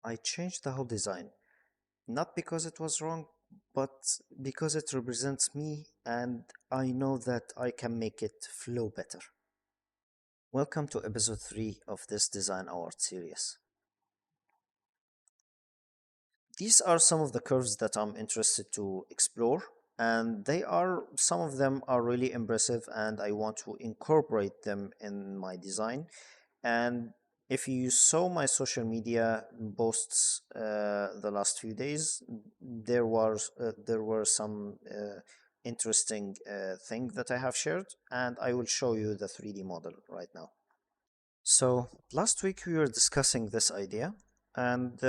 I changed the whole design, not because it was wrong, but because it represents me and I know that I can make it flow better. Welcome to episode 3 of this Design Award series. These are some of the curves that I'm interested to explore, and some of them are really impressive, and I want to incorporate them in my design. And if you saw my social media posts the last few days, there were some interesting things that I have shared, and I will show you the 3D model right now. So last week we were discussing this idea, and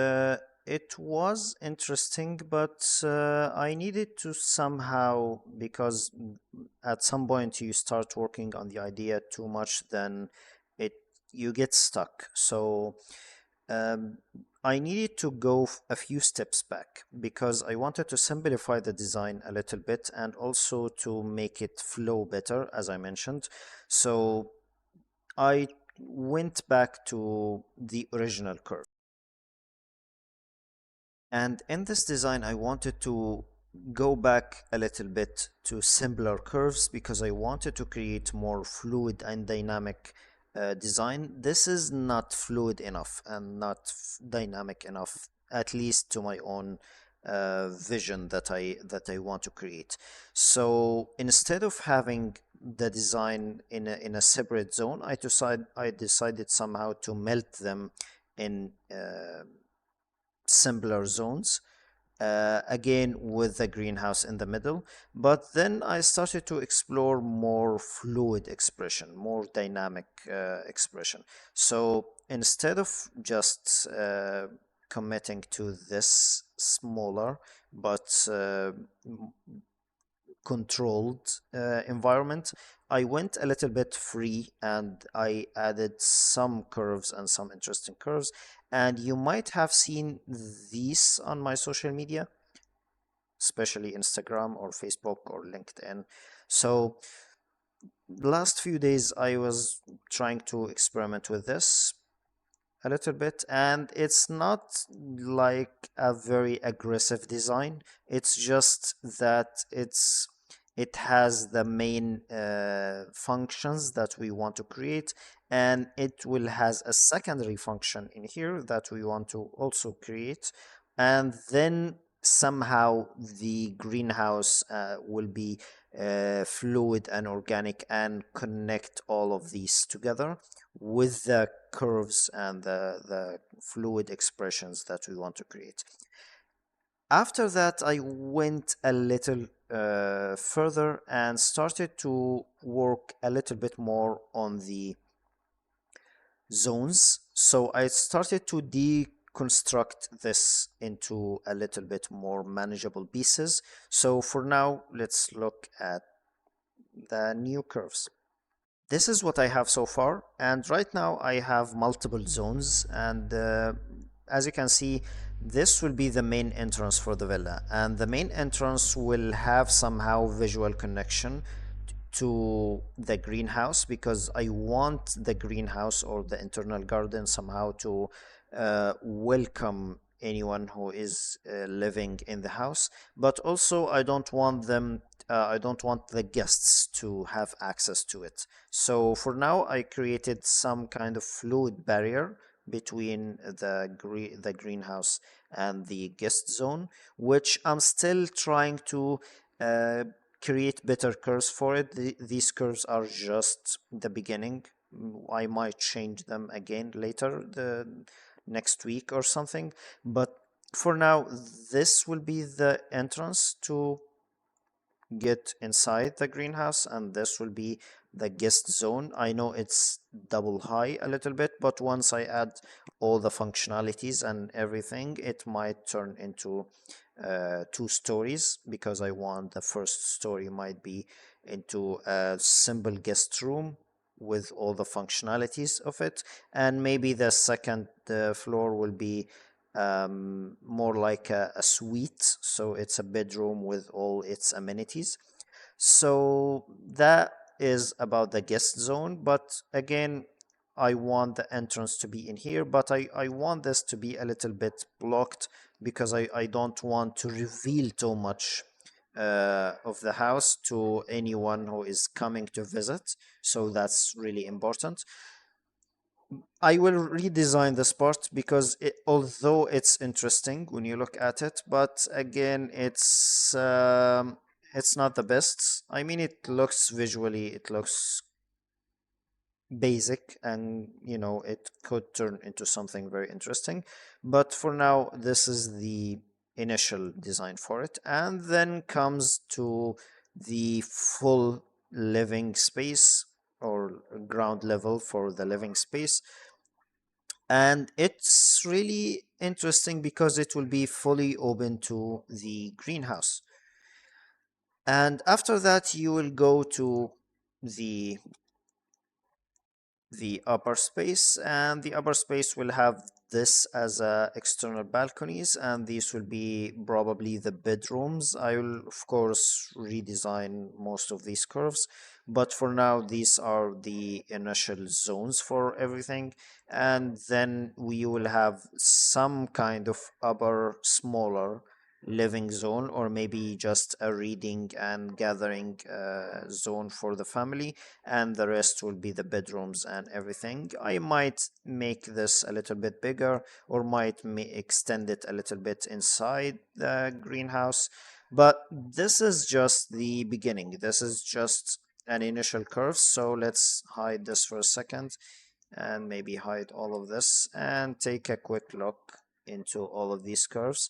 it was interesting, but I needed to somehow, because at some point you start working on the idea too much, then it you get stuck. So um, I needed to go a few steps back because I wanted to simplify the design a little bit and also to make it flow better, as I mentioned. So I went back to the original curve. And in this design, I wanted to go back a little bit to simpler curves because I wanted to create more fluid and dynamic design. This is not fluid enough and not dynamic enough, at least to my own vision that I want to create. So instead of having the design in a separate zone, I decided somehow to melt them in simpler zones, again with the greenhouse in the middle. But then I started to explore more fluid expression, more dynamic expression. So instead of just committing to this smaller but controlled environment, I went a little bit free and I added some curves and some interesting curves. And you might have seen these on my social media, especially Instagram or Facebook or LinkedIn. So the last few days I was trying to experiment with this a little bit, and it's not like a very aggressive design. It's just that it has the main functions that we want to create, and it will has a secondary function in here that we want to also create. And then somehow the greenhouse will be fluid and organic and connect all of these together with the curves and the fluid expressions that we want to create. After that, I went a little further and started to work a little bit more on the zones. So I started to deconstruct this into a little bit more manageable pieces. So for now, let's look at the new curves. This is what I have so far, and right now I have multiple zones, and as you can see, this will be the main entrance for the villa, and the main entrance will have somehow visual connection to the greenhouse because I want the greenhouse or the internal garden somehow to welcome anyone who is living in the house. But also I don't want the guests to have access to it. So for now I created some kind of fluid barrier between the greenhouse and the guest zone, which I'm still trying to uh, create better curves for it. These curves are just the beginning. I might change them again later, the next week or something. But for now, this will be the entrance to get inside the greenhouse, and this will be the guest zone. I know it's double high a little bit, but once I add all the functionalities and everything, it might turn into 2 stories because I want the first story might be into a simple guest room with all the functionalities of it, and maybe the second floor will be more like a suite, so it's a bedroom with all its amenities. So that is about the guest zone, but again, I want the entrance to be in here, but I want this to be a little bit blocked because I don't want to reveal too much of the house to anyone who is coming to visit. So that's really important. I will redesign this part because although it's interesting when you look at it, but again, it's not the best. I mean, it looks visually, it looks basic, and it could turn into something very interesting. But for now, this is the initial design for it, and then comes to the full living space or ground level for the living space. And it's really interesting because it will be fully open to the greenhouse. And after that, you will go to the the upper space, and the upper space will have this as external balconies, and these will be probably the bedrooms. I will of course redesign most of these curves, but for now these are the initial zones for everything. And then we will have some kind of upper smaller living zone, or maybe just a reading and gathering zone for the family, and the rest will be the bedrooms and everything. I might make this a little bit bigger, or might extend it a little bit inside the greenhouse, but this is just the beginning. This is just an initial curve, so let's hide this for a second and maybe hide all of this and take a quick look into all of these curves.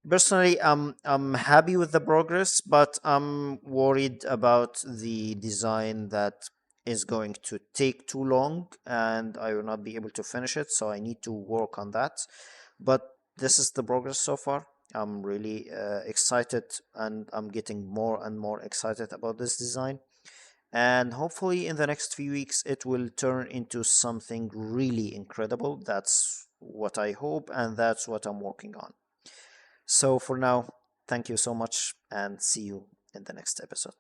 Personally, I'm happy with the progress, but I'm worried about the design that is going to take too long and I will not be able to finish it, so I need to work on that. But this is the progress so far. I'm really excited, and I'm getting more and more excited about this design. And hopefully, in the next few weeks, it will turn into something really incredible. That's what I hope, and that's what I'm working on. So for now, thank you so much and see you in the next episode.